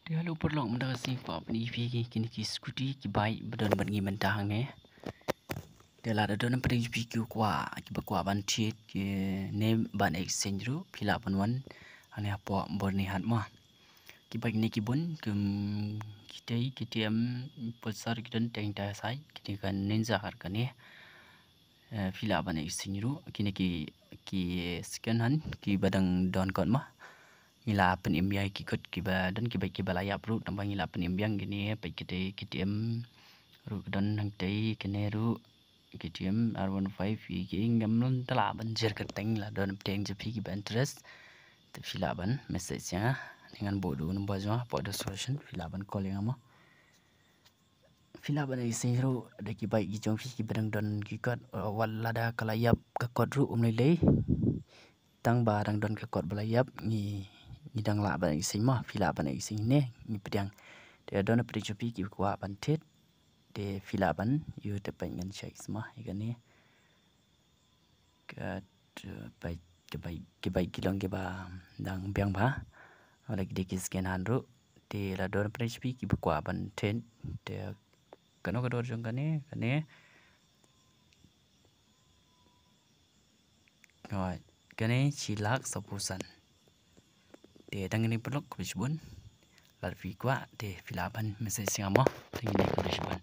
Dia lu perlu mendakasi kuat ni pergi kini ki skuti ki baik bedon bagi mentah ni. Dia lah ada don pergi pergi kuat ki berkuat bantit ki ne ban exchange ru pila panwan ane apa borni hat mah. Ki baik ni ki bun kem kita KTM besar kita teng dah sai kita kan ninja har kan ni. Pila ban exchange ru kini ki scan han ki badang don kon mah. Ngila pen imbiang kikut kiba dan kiba kiba layap ru tambah ngila pen imbiang gini pai kita KTM ru dan hang tei kene ru KTM R15 iki ngamlon tala banjir keteng la don teng jepi kiba interest te filaban message nya dengan bodo nombor jwa pada solution filaban calling ama filaban isi ru ada kiba ki jong fi kibadang don kikot walada kalayap kakot ru umlei tang barang don kakot belayap ni dang la ban sing mah fila ban sing ne ni pedang de don pe chopi ki kwa ban tet de fila ban yu te pen ngan check semah ikan ni kat baik kilong ke ba dang biang ba ola ki de scan han ru de la don pe chopi ki kwa ban tet de kano kador jong kan ni rồi cái này chỉ lắc sapusan để đăng ini perlu kubisbun lalu fikwa de filaban message yang mo tinggi kubisbun